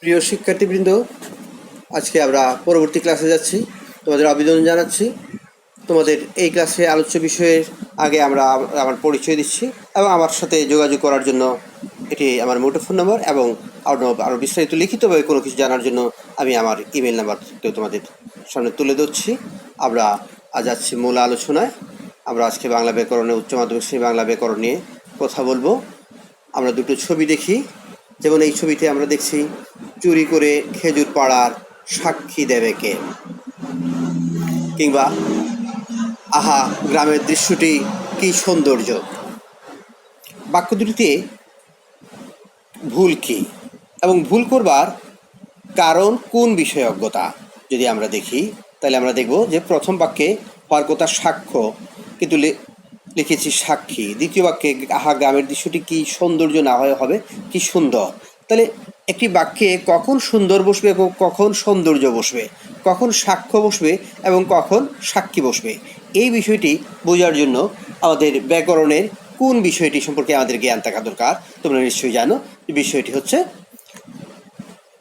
প্রিয় শিক্ষার্থীবৃন্দ, আজকে আমরা পরবর্তী ক্লাসে যাচ্ছি। তোমাদের অভিনন্দন জানাচ্ছি। তোমাদের এই ক্লাসে আলোচ্য বিষয়ের আগে আমরা আমার পরিচয় দিচ্ছি এবং আমার সাথে যোগাযোগ করার জন্য এটি আমার মুঠোফোন নম্বর এবং আরও বিস্তারিত লিখিতভাবে কোনো কিছু জানার জন্য আমি আমার ইমেল নাম্বারটিও তোমাদের সামনে তুলে ধরছি। আমরা আজ যাচ্ছি মূল আলোচনায়। আমরা আজকে বাংলা ব্যাকরণে উচ্চ মাধ্যমিক শ্রেণী বাংলা ব্যাকরণ নিয়ে কথা বলবো। আমরা দুটো ছবি দেখি। যেমন এই ছবিতে আমরা দেখছি চুরি করে খেজুর পাড়ার সাক্ষী দেবে কে, কিংবা আহা গ্রামের দৃশ্যটি কি সৌন্দর্য। বাক্য দুটিতে ভুল কি এবং ভুল করবার কারণ কোন বিষয়ে অজ্ঞতা যদি আমরা দেখি, তাহলে আমরা দেখব যে প্রথম বাক্যে হওয়ার কথা সাক্ষ্য, কিন্তু লিখেছি সাক্ষী। দ্বিতীয় বাক্যে আহা গ্রামের দৃশ্যটি কি সৌন্দর্য না হয় হবে কি সুন্দর। তাহলে একটি বাক্যে কখন সুন্দর বসবে, কখন সৌন্দর্য বসবে, কখন সাক্ষ্য বসবে এবং কখন সাক্ষী বসবে, এই বিষয়টি বোঝার জন্য আমাদের ব্যাকরণের কোন বিষয়টি সম্পর্কে আমাদের জ্ঞান থাকা দরকার। তোমরা নিশ্চয়ই জানো বিষয়টি হচ্ছে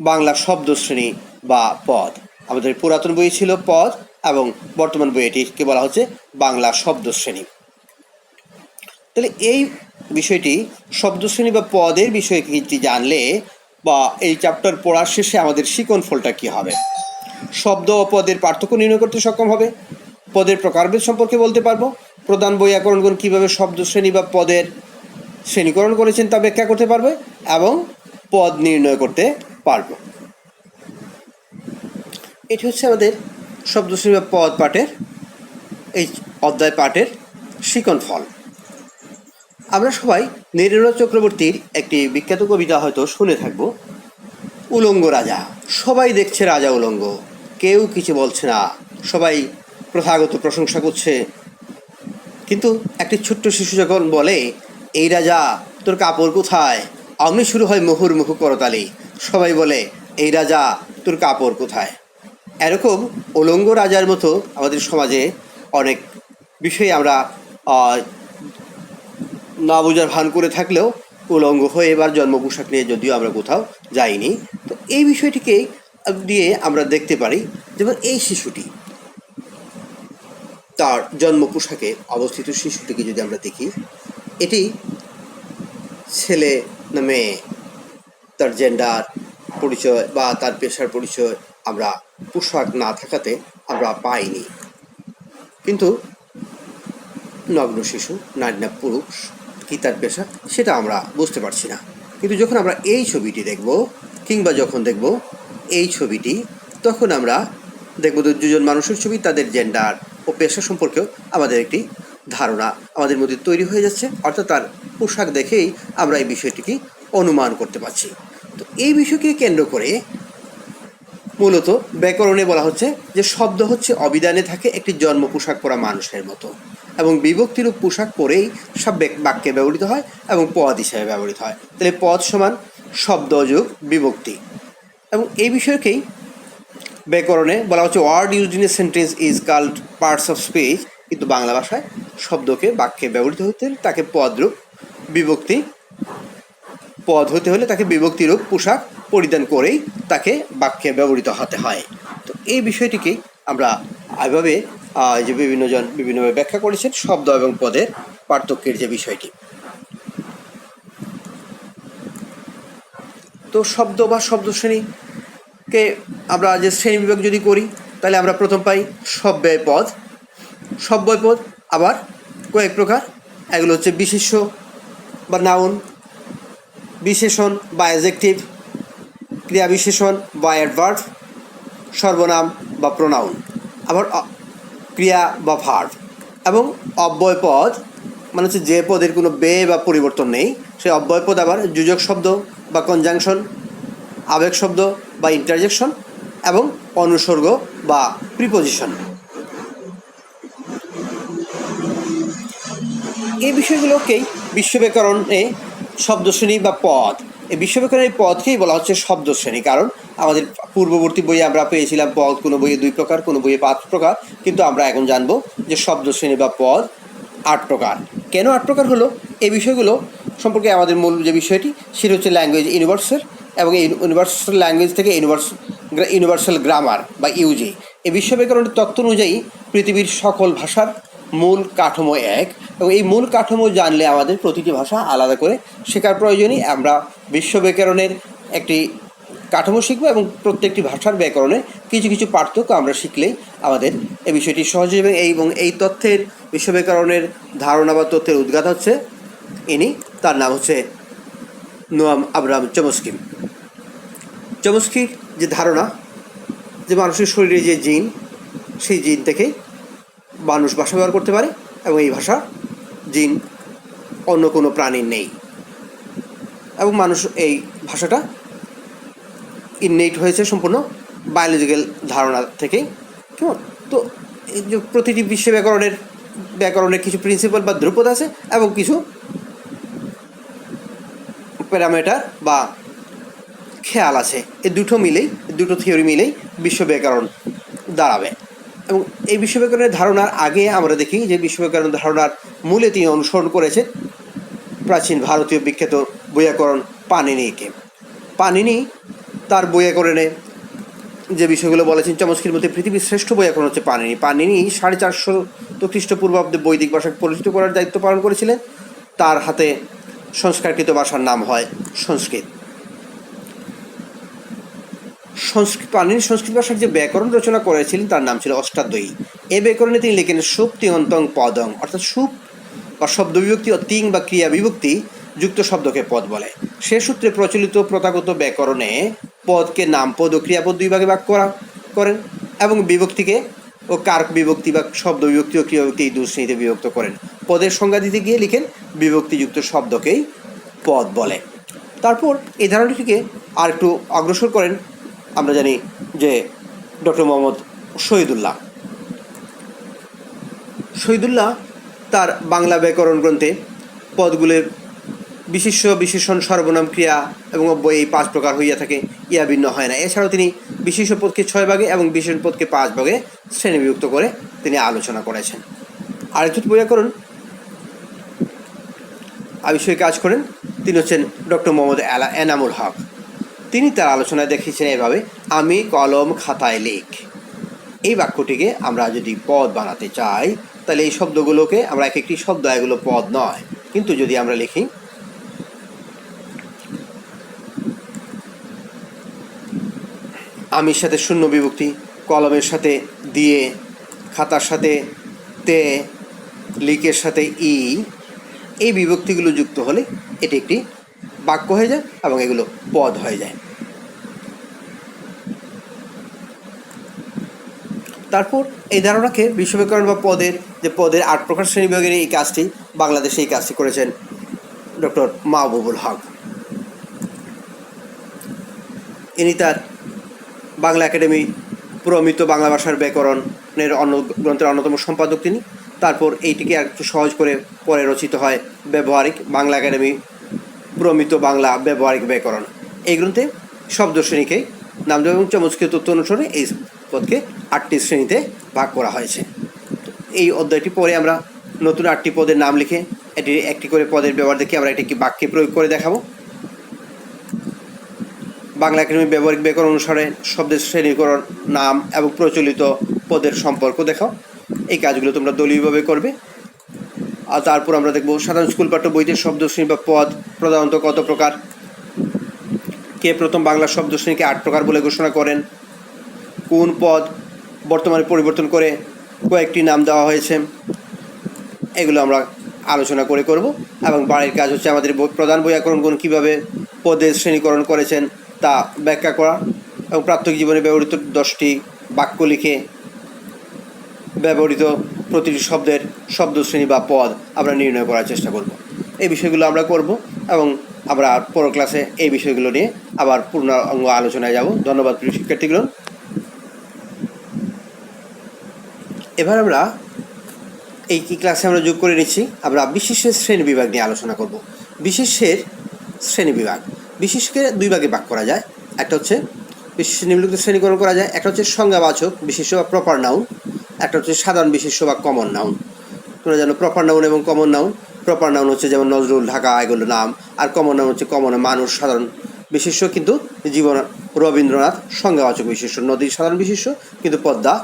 বাংলা শব্দ শ্রেণী বা পদ। আমাদের পুরাতন বই ছিল পদ এবং বর্তমান বই এটিকে বলা হচ্ছে বাংলা শব্দ শ্রেণী। তাহলে এই বিষয়টি শব্দ শ্রেণী বা পদের বিষয়ে কিছু জানলে বা এই চ্যাপ্টার পড়ার শেষে আমাদের শিকন ফলটা কী হবে, শব্দ ও পদের পার্থক্য নির্ণয় করতে সক্ষম হবে, পদের প্রকারভেদ সম্পর্কে বলতে পারবো, প্রধান বৈয়াকরণগণ কীভাবে শব্দ শ্রেণী বা পদের শ্রেণীকরণ করেছেন তা ব্যাখ্যা করতে পারবে এবং পদ নির্ণয় করতে পারবো। এটি হচ্ছে আমাদের শব্দ শ্রেণী বা পদ পাঠের এই অধ্যায় পাঠের শিকন ফল। আমরা সবাই নীরেন্দ্রনাথ চক্রবর্তীর একটি বিখ্যাত কবিতা হয়তো শুনে থাকব, উলঙ্গ রাজা। সবাই দেখছে রাজা উলঙ্গ, কেউ কিছু বলছে না, সবাই প্রথাগত প্রশংসা করছে, কিন্তু একটি ছোট্ট শিশু যখন বলে এই রাজা তোর কাপড় কোথায়, অমনি শুরু হয় মুহুর্মুহু করতালি। সবাই বলে এই রাজা তোর কাপড় কোথায়। এরকম উলঙ্গ রাজার মতো আমাদের সমাজে অনেক বিষয়ে আমরা না বোঝার ভান করে থাকলেও উলঙ্গ হয়ে এবার জন্ম পোশাক নিয়ে যদিও আমরা কোথাও যাইনি। তো এই বিষয়টিকে দিয়ে আমরা দেখতে পারি, যেমন এই শিশুটি তার জন্ম পোশাকে অবস্থিত শিশুটিকে যদি আমরা দেখি, এটি ছেলে না মেয়ে তার জেন্ডার পরিচয় বা তার পেশার পরিচয় আমরা পোশাক না থাকাতে আমরা পাইনি, কিন্তু নগ্ন শিশু নারী না পুরুষ কি তার পেশা সেটা আমরা বুঝতে পারছি না। কিন্তু যখন আমরা এই ছবিটি দেখব কিংবা যখন দেখব এই ছবিটি, তখন আমরা দেখব দুজন মানুষের ছবি, তাদের জেন্ডার ও পেশা সম্পর্কেও আমাদের একটি ধারণা আমাদের মধ্যে তৈরি হয়ে যাচ্ছে। অর্থাৎ তার পোশাক দেখেই আমরা এই বিষয়টিকে অনুমান করতে পারছি। তো এই বিষয়কে কেন্দ্র করে মূলত ব্যাকরণে বলা হচ্ছে যে শব্দ হচ্ছে অবিধানে থাকে একটি জন্ম পোশাক পরা মানুষের মতো, এবং বিভক্তিরূপ পোশাক পরেই সব বাক্যে ব্যবহৃত হয় এবং পদ হিসাবে ব্যবহৃত হয়। তাহলে পদ সমান শব্দ যোগ বিভক্তি, এবং এই বিষয়কেই ব্যাকরণে বলা হচ্ছে word used in a sentence is called parts of speech. কিন্তু বাংলা ভাষায় শব্দকে বাক্যে ব্যবহৃত হতে হলে তাকে পদরূপ বিভক্তি, পদ হতে হলে তাকে বিভক্তিরূপ পোশাক পরিধান করেই তাকে বাক্যে ব্যবহৃত হতে হয়। তো এই বিষয়টিকে আমরা এভাবে যে বিভিন্নজন বিভিন্নভাবে ব্যাখ্যা করেছেন শব্দ এবং পদের পার্থক্যের যে বিষয়টি। তো শব্দ বা শব্দ শ্রেণীকে আমরা যে শ্রেণী বিভাগ যদি করি, তাহলে আমরা প্রথম পাই সব্যয় পদ। সব্যয় পদ আবার কয়েক প্রকার, এগুলো হচ্ছে বিশেষ্য বা নাউন, বিশেষণ বা অ্যাডজেক্টিভ, ক্রিয়া বিশেষণ বা অ্যাডভার্ব, সর্বনাম বা প্রোনাউন, আবার ক্রিয়া বা ভার্ব, এবং অব্যয় পদ মানে হচ্ছে যে পদের কোনো ব্যয় বা পরিবর্তন নেই, সেই অব্যয় পদ আবার যোজক শব্দ বা কনজাংশন, আবেগ শব্দ বা ইন্টারজেকশন, এবং অনুসর্গ বা প্রিপোজিশন। এই বিষয়গুলোকেই বিশ্বব্যাকরণে শব্দশ্রেণী বা পদ, এই বিশ্বব্যাকরণের পদকেই বলা হচ্ছে শব্দশ্রেণী। কারণ আমাদের পূর্ববর্তী বইয়ে আমরা পেয়েছিলাম পদ কোনো বইয়ে 2 প্রকার, কোনো বইয়ে 5 প্রকার, কিন্তু আমরা এখন জানবো যে শব্দশ্রেণী বা পদ 8 প্রকার। কেন 8 প্রকার হলো এই বিষয়গুলো সম্পর্কে আমাদের মূল যে বিষয়টি সেটা হচ্ছে ল্যাঙ্গুয়েজ ইউনিভার্সের এবং এই ইউনিভার্সাল ল্যাঙ্গুয়েজ থেকে ইউনিভার্সাল গ্রামার বা ইউজি। এই বিশ্ব ব্যাকরণের তত্ত্ব অনুযায়ী পৃথিবীর সকল ভাষার মূল কাঠামো এক, এবং এই মূল কাঠামো জানলে আমাদের প্রতিটি ভাষা আলাদা করে শেখার প্রয়োজনই। আমরা বিশ্ব ব্যাকরণের একটি কাঠামো শিখবো এবং প্রত্যেকটি ভাষার ব্যাকরণে কিছু কিছু পার্থক্য আমরা শিখলেই আমাদের এই বিষয়টি সহজ হবে। এবং এই তথ্যের বিশ্ব ব্যাকরণের ধারণা বা তথ্যের উদ্ঘাত হচ্ছে তার নাম হচ্ছে নোয়াম আব্রাহাম চমস্কি। চমস্কির যে ধারণা যে মানুষের শরীরে যে জিন, সেই জিন থেকে মানুষ ভাষা ব্যবহার করতে পারে এবং এই ভাষা জিন অন্য কোনো প্রাণীর নেই, এবং মানুষ এই ভাষাটা ইননেট হয়েছে সম্পূর্ণ বায়োলজিক্যাল ধারণা থেকেই। কেমন? তো এই যে প্রতিটি বিশ্ব ব্যাকরণের কিছু প্রিন্সিপাল বা ধ্রুপদ আছে এবং কিছু প্যারামিটার বা খেয়াল আছে। এই দুটো থিওরি মিলেই বিশ্ব ব্যাকরণ দাঁড়াবে। এবং এই বিশ্ব ব্যাকরণের ধারণার আগে আমরা দেখি যে বিশ্ব ব্যাকরণ ধারণার মূলে তিনি অনুসরণ করেছেন প্রাচীন ভারতীয় বিখ্যাত বৈয়াকরণ পাণিনিকে। পাণিনি তার বৈয়াকরণে যে বিষয়গুলো বলেছেন, চমস্কির মধ্যে পৃথিবীর শ্রেষ্ঠ বৈয়াকরণ হচ্ছে পাণিনি। পাণিনি 450 খ্রিস্টপূর্বাব্দে বৈদিক ভাষাকে পরিচিত করার দায়িত্ব পালন করেছিলেন। তার হাতে সংস্কারকৃত ভাষার নাম হয় সংস্কৃত। পাণিনি সংস্কৃত ভাষার যে ব্যাকরণ রচনা করেছিলেন তার নাম ছিল অষ্টাধ্যায়ী। এই ব্যাকরণে তিনি লিখেন সুপ তিঙন্তং পদং, অর্থাৎ সুপ বা শব্দ বিভক্তি ও তিং বা ক্রিয়া বিভক্তি যুক্ত শব্দকে পদ বলে। সে সূত্রে প্রচলিত প্রথাগত ব্যাকরণে পদকে নামপদ ও ক্রিয়াপদ দুই ভাগে ভাগ করেন এবং বিভক্তিকে ও কারক বিভক্তি বা শব্দ বিভক্তি ও ক্রিয়া বিভক্তি এই দুই শ্রেণীতে বিভক্ত করেন। পদের সংজ্ঞা দিতে গিয়ে লিখেন বিভক্তিযুক্ত শব্দকেই পদ বলে। তারপর এই ধারণাটিকে আর একটু অগ্রসর করেন আমরা জানি যে ডক্টর মোহাম্মদ শহীদুল্লাহ তার বাংলা ব্যাকরণ গ্রন্থে পদগুলির বিশেষ্য বিশেষণ সর্বনাম ক্রিয়া এবং অব্যয় এই 5 প্রকার হইয়া থাকে, ইয়া ভিন্ন হয় না। এছাড়াও তিনি বিশেষ্য পদকে 6 ভাগে এবং বিশেষণ পদকে 5 ভাগে শ্রেণীবিভক্ত করে তিনি আলোচনা করেছেন। আরেকজন বৈয়াকরণ বিষয়ে কাজ করেন তিনি হচ্ছেন ডক্টর মোহাম্মদ এনামুল হক। তিনি তার আলোচনায় দেখিয়েছেন এভাবে, আমি কলম খাতায় লিখ। এই বাক্যটিকে আমরা যদি পদ বানাতে চাই তাহলে এই শব্দগুলোকে আমরা এক একটি শব্দ, এগুলো পদ নয়। কিন্তু যদি আমরা লিখি আমির সাথে শূন্য বিভক্তি, কলমের সাথে দিয়ে, খাতার সাথে তে, লিকের সাথে ই, এই বিভক্তিগুলো যুক্ত হলে এটি একটি বাক্য হয়ে যায় এবং এগুলো পদ হয়ে যায়। তারপর এই ধারণাকে বিশ্ব ব্যাকরণ বা পদের 8 প্রকার শ্রেণীবিভাগের এই কাজটি বাংলাদেশে এই কাজটি করেছেন ডক্টর মাহবুবুল হক। ইনি তার বাংলা একাডেমি প্রমিত বাংলা ভাষার ব্যাকরণের গ্রন্থের অন্যতম সম্পাদক তিনি। তারপর এইটিকে আর একটু সহজ করে পরে রচিত হয় ব্যবহারিক বাংলা একাডেমি প্রমিত বাংলা ব্যবহারিক ব্যাকরণ। এই গ্রন্থে শব্দ শ্রেণীকে নাম দেওয়া এবং চমস্কির তথ্য অনুসারে এই পদকে 8টি শ্রেণীতে ভাগ করা হয়েছে। এই অধ্যায়টি পরে আমরা নতুন 8টি পদের নাম লিখে এটি একটি করে পদের ব্যবহার দেখে আমরা এটি বাক্যে প্রয়োগ করে দেখাবো। বাংলা একাডেমি ব্যবহারিক ব্যাকরণ অনুসারে শব্দের শ্রেণীকরণ, নাম এবং প্রচলিত পদের সম্পর্ক দেখাও। এই কাজগুলো তোমরা দলীয়ভাবে করবে। আর তারপর আমরা দেখব সাধারণ স্কুল পাঠ্য বইতে শব্দ শ্রেণী বা পদ প্রধানত কত প্রকার, কে প্রথম বাংলা শব্দ শ্রেণীকে 8 প্রকার বলে ঘোষণা করেন, কোন পদ বর্তমানে পরিবর্তন করে কয়েকটি নাম দেওয়া হয়েছে, এগুলো আমরা আলোচনা করব। এবং বাড়ির কাজ হচ্ছে আমাদের প্রধান বৈয়াকরণগণ কীভাবে পদের শ্রেণীকরণ করেছেন তা ব্যাখ্যা করা এবং প্রাত্যহিক জীবনে ব্যবহৃত 10টি বাক্য লিখে ব্যবহৃত প্রতিটি শব্দের শব্দশ্রেণী বা পদ আমরা নির্ণয় করার চেষ্টা করব। এই বিষয়গুলো আমরা করব এবং আমরা পরের ক্লাসে এই বিষয়গুলো নিয়ে আবার পূর্ণাঙ্গ আলোচনায় যাব। ধন্যবাদ প্রিয় শিক্ষার্থীগণ। এবার আমরা এই ক্লাসে আমরা যোগ করে নিচ্ছি, আমরা বিশেষের শ্রেণী বিভাগ নিয়ে আলোচনা করব। বিশেষের শ্রেণী বিভাগ, বিশেষকে 2 ভাগে ভাগ করা যায়। একটা হচ্ছে বিশেষ নিম্নলিখিত শ্রেণীকরণ করা যায়। একটা হচ্ছে সংজ্ঞাবাচক বিশেষ্য বা প্রপার নাউন, একটা হচ্ছে সাধারণ বিশেষ্য বা কমন নাউন। তোমরা জানো প্রপার নাউন এবং কমন নাউন। প্রপার নাউন হচ্ছে যেমন নজরুল, ঢাকা, এগুলো নাম, আর কমন নাউন হচ্ছে কমন মানুষ, সাধারণ বিশেষ্য কিন্তু জীবন রবীন্দ্রনাথ সংজ্ঞাবাচক বিশেষ্য, নদীর সাধারণ বিশেষ্য কিন্তু পদ্মা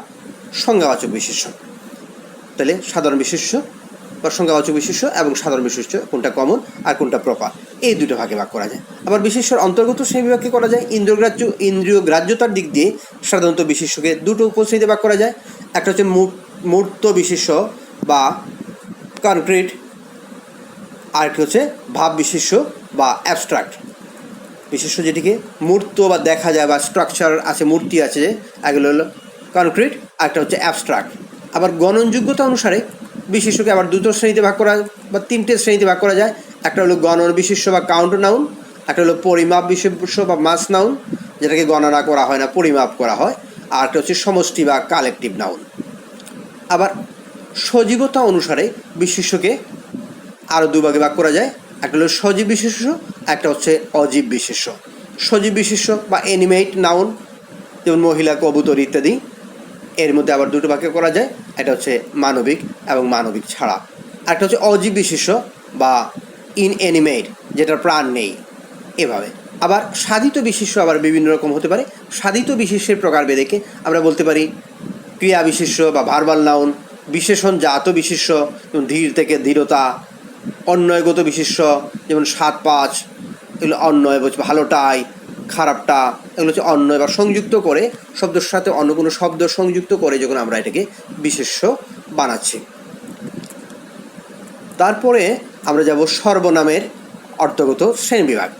সংজ্ঞাবাচক বিশেষ্য। তাহলে সাধারণ বিশেষ্য বা সংজ্ঞাবাচক বিশেষ্য এবং সাধারণ বিশেষ্য কোনটা কমন আর কোনটা প্রপার, এই দুটো ভাগে ভাগ করা যায়। আবার বিশেষ্যর অন্তর্গত শ্রেণীবিভাগকে করা যায় ইন্দ্রিয় গ্রাহ্যতার দিক দিয়ে সাধারণত বিশেষ্যকে দুটো উপশ্রেণীতে ভাগ করা যায়। একটা হচ্ছে মূর্ত বিশেষ্য বা কনক্রিট, আরেকটি হচ্ছে ভাব বিশেষ্য বা অ্যাবস্ট্রাক্ট বিশেষ্য, যেটিকে মূর্ত বা দেখা যায় বা স্ট্রাকচার আছে, মূর্তি আছে, এগুলো হলো কনক্রিট, আরেকটা হচ্ছে অ্যাবস্ট্রাক্ট। আবার গণনযোগ্যতা অনুসারে বিশেষ্যকে আবার দুটো শ্রেণীতে ভাগ করা বা তিনটে শ্রেণীতে ভাগ করা যায়। একটা হলো গণন বিশেষ্য বা কাউন্ট নাউন, একটা হলো পরিমাপ বিশেষ্য বা মাস নাউন, যেটাকে গণনা করা হয় না, পরিমাপ করা হয়, আর একটা হচ্ছে সমষ্টি বা কালেকটিভ নাউন। আবার সজীবতা অনুসারে বিশেষ্যকে আরও দুভাগে ভাগ করা যায়। একটা হলো সজীব বিশেষ্য, একটা হচ্ছে অজীব বিশেষ্য। সজীব বিশেষ্য বা অ্যানিমেট নাউন, যেমন মহিলা, কবুতর ইত্যাদি, এর মধ্যে আবার দুটো ভাগে করা যায়। এটা হচ্ছে মানবিক এবং মানবিক ছাড়া। একটা হচ্ছে অজীব বিশেষ্য বা ইনঅ্যানিমেট, যেটার প্রাণ নেই, এভাবে। আবার সাধিত বিশেষ্য আবার বিভিন্ন রকম হতে পারে। সাধিত বিশেষ্যের প্রকারভেদেকে আমরা বলতে পারি ক্রিয়া বিশেষ্য বা ভার্বাল নাউন, বিশেষণ জাত বিশেষ্য যেমন ধীর থেকে ধীরতা, অন্বয়গত বিশেষ্য যেমন ৭-৫, এগুলো অন্বয় বলছে ভালোটাই, খারাপটা, এগুলো হচ্ছে অন্বয় বা সংযুক্ত করে শব্দের সাথে অন্য কোনো শব্দ সংযুক্ত করে যখন আমরা এটাকে বিশেষ্য বানাচ্ছি। তারপরে আমরা যাব সর্বনামের অর্থগত শ্রেণীবিভাগ।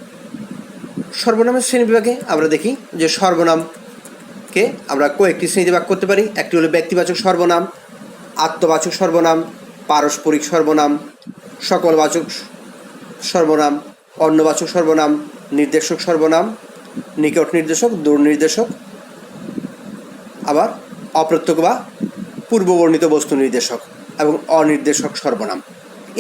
সর্বনামের শ্রেণীবিভাগে আমরা দেখি যে সর্বনামকে আমরা কয়েকটি শ্রেণীতে ভাগ করতে পারি। একটি হলো ব্যক্তিবাচক সর্বনাম, আত্মবাচক সর্বনাম, পারস্পরিক সর্বনাম, সকলবাচক সর্বনাম, অন্যবাচক সর্বনাম, নির্দেশক সর্বনাম, নিকট নির্দেশক, দূর নির্দেশক, আবার অপ্রত্যক্ষ বা পূর্ববর্ণিত বস্তু নির্দেশক এবং অনির্দেশক সর্বনাম।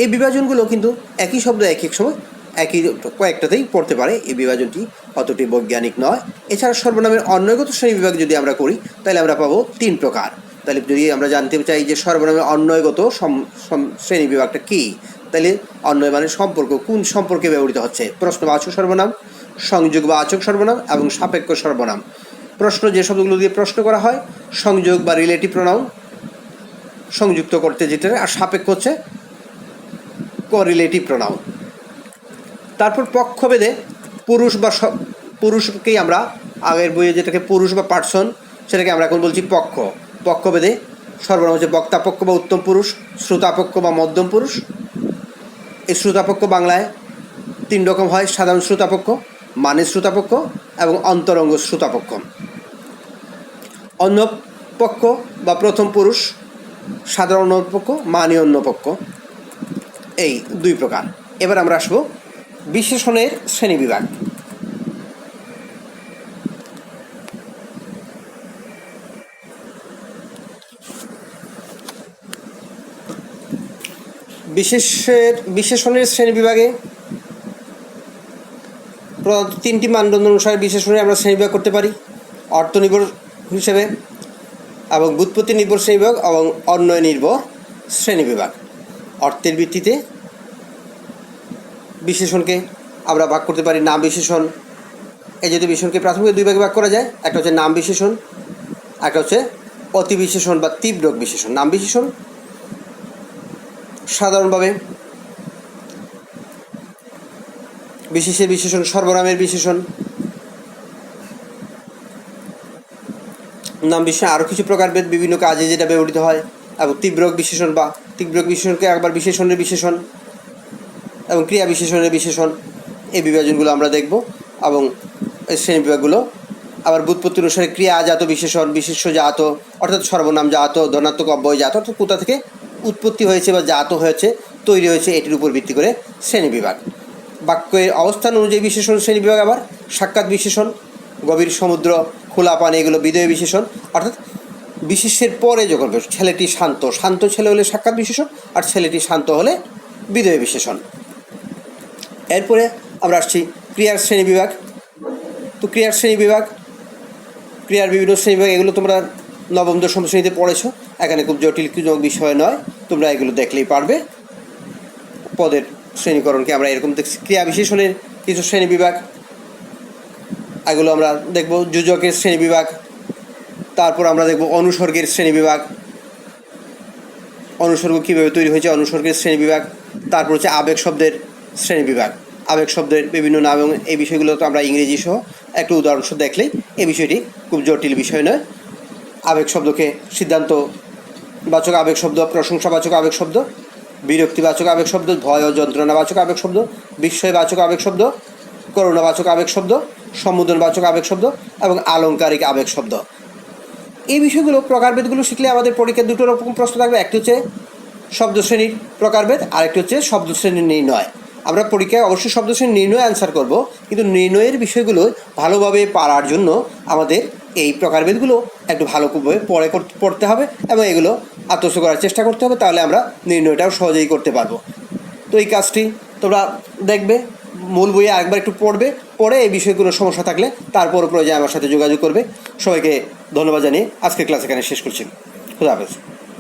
এই বিভাজনগুলো কিন্তু একই শব্দ এক এক সময় একই কয়েকটাতেই পড়তে পারে। এই বিভাজনটি অতটি বৈজ্ঞানিক নয়। এছাড়া সর্বনামের অন্বয়গত শ্রেণীবিভাগ যদি আমরা করি তাহলে আমরা পাবো 3 প্রকার। তাহলে যদি আমরা জানতে চাই যে সর্বনামের অন্বয়গত শ্রেণীবিভাগটা কী, তাহলে অন্বয় মানে সম্পর্ক, কোন সম্পর্কে ব্যবহৃত হচ্ছে। প্রশ্নবাচক সর্বনাম, সংযোগবাচক সর্বনাম এবং সাপেক্ষ সর্বনাম। প্রশ্ন যে শব্দগুলো দিয়ে প্রশ্ন করা হয়, সংযোগ বা রিলেটিভ প্রোনাউন সংযুক্ত করতে যেটা, আর সাপেক্ষ হচ্ছে কোরিলেটিভ প্রোনাউন। তারপর পক্ষভেদে পুরুষকেই আমরা আগের বইয়ে যেটাকে পুরুষ বা পার্সন, সেটাকে আমরা এখন বলছি পক্ষ। পক্ষভেদে সর্বনাম হচ্ছে বক্তাপক্ষ বা উত্তম পুরুষ, শ্রোতাপক্ষ বা মধ্যম পুরুষ। এই শ্রোতাপক্ষ বাংলায় 3 রকম হয়: সাধারণ শ্রোতাপক্ষ, মানের শ্রোতাপক্ষ এবং অন্তরঙ্গ শ্রোতাপক্ষ। অন্য পক্ষ বা প্রথম পুরুষ, সাধারণ অন্যপক্ষ, মানি অন্যপক্ষ, এই 2 প্রকার। এবার আমরা আসবো বিশেষণের শ্রেণীবিভাগ। বিশেষণের শ্রেণীবিভাগে প্রধানত 3টি মানদণ্ড অনুসারে বিশেষণে আমরা শ্রেণীবিভাগ করতে পারি: অর্থনির্ভর হিসেবে এবং ব্যুৎপত্তি নির্ভর শ্রেণীবিভাগ এবং অন্বয় নির্ভর শ্রেণীবিভাগ। অর্থের ভিত্তিতে বিশেষণকে আমরা ভাগ করতে পারি নাম বিশেষণ। এই যদি বিশেষণকে প্রাথমিক 2 ভাগে ভাগ করা যায়, একটা হচ্ছে নাম বিশেষণ, একটা হচ্ছে অতি বিশেষণ বা তীব্রক বিশেষণ। নাম বিশেষণ সাধারণভাবে বিশেষের বিশেষণ, সর্বনামের বিশেষণ। নাম বিশেষণ আরও কিছু প্রকারভেদ, বিভিন্ন কাজে যেটা ব্যবহৃত হয়। এবং তীব্রক বিশেষণ বা তীব্রক বিশেষণকে একবার বিশেষণের বিশেষণ এবং ক্রিয়া বিশেষণের বিশেষণ, এই বিভাজনগুলো আমরা দেখব। এবং এই শ্রেণীবিভাগগুলো আবার ব্যুৎপত্তি অনুসারে ক্রিয়াজাত বিশেষণ, বিশেষ্য জাত, অর্থাৎ সর্বনাম জাত, ধনাত্মক অব্যয় জাত, অর্থাৎ কোথা থেকে উৎপত্তি হয়েছে বা জাত হয়েছে, তৈরি হয়েছে, এটির উপর ভিত্তি করে শ্রেণীবিভাগ। বাক্যের অবস্থান অনুযায়ী বিশেষণ শ্রেণীবিভাগ। আবার সাক্ষাৎ বিশেষণ, গভীর সমুদ্র, খোলা পানি, এগুলো বিধেয় বিশেষণ, অর্থাৎ বিশেষের পরে যখন ছেলেটি শান্ত, শান্ত ছেলে হলে সাক্ষাৎ বিশেষণ, আর ছেলেটি শান্ত হলে বিধেয় বিশেষণ। এরপরে আমরা আসছি ক্রিয়ার শ্রেণীবিভাগ। তো ক্রিয়ার শ্রেণীবিভাগ, ক্রিয়ার বিভিন্ন শ্রেণীবিভাগ, এগুলো তোমরা নবম দশম শ্রেণীতে পড়েছো। এখানে খুব জটিল কোনো বিষয় নয়, তোমরা এগুলো দেখলেই পারবে। পদের শ্রেণীকরণকে আমরা এরকম দেখছি। ক্রিয়া বিশেষণের কিছু শ্রেণীবিভাগ: এগুলো আমরা দেখব যোজকের শ্রেণীবিভাগ, তারপর আমরা দেখব অনুসর্গের শ্রেণীবিভাগ, অনুসর্গ কীভাবে তৈরি হয়েছে অনুসর্গের শ্রেণীবিভাগ, তারপর হচ্ছে আবেগ শব্দের শ্রেণীবিভাগ, আবেগ শব্দের বিভিন্ন নাম এবং এই বিষয়গুলো তো আমরা ইংরেজি সহ একটু উদাহরণ সহ দেখলেই এই বিষয়টি খুব জটিল বিষয় নয়। আবেগ শব্দকে সিদ্ধান্তবাচক আবেগ শব্দ, প্রশংসাবাচক আবেগ শব্দ, বিরক্তিবাচক আবেগ শব্দ, ভয় ও যন্ত্রণাবাচক আবেগ শব্দ, বিস্ময়বাচক আবেগ শব্দ, করুণাবাচক আবেগ শব্দ, সম্বোধনবাচক আবেগ শব্দ এবং আলংকারিক আবেগ শব্দ। এই বিষয়গুলো প্রকারভেদগুলো শিখলে আমাদের পরীক্ষায় দুটো রকম প্রশ্ন থাকবে, একটি হচ্ছে শব্দশ্রেণীর প্রকারভেদ, আরেকটি হচ্ছে শব্দশ্রেণীর নির্ণয়। আমরা পরীক্ষায় অবশ্যই শব্দশ্রেণীর নির্ণয় অ্যান্সার করব, কিন্তু নির্ণয়ের বিষয়গুলো ভালোভাবে পারার জন্য আমাদের এই প্রকারভেদগুলো একটু ভালোভাবে পড়তে হবে এবং এগুলো আত্মস্থ করার চেষ্টা করতে হবে, তাহলে আমরা নির্ণয়টাও সহজেই করতে পারবো। তো এই কাজটি তোমরা দেখবে, মূল বইয়ে আরেকবার একটু পড়ে এই বিষয়গুলোর সমস্যা থাকলে তারপর প্রয়োজনে আমার সাথে যোগাযোগ করবে। সবাইকে ধন্যবাদ জানিয়ে আজকের ক্লাস এখানে শেষ করছি। খুদা হাফেজ।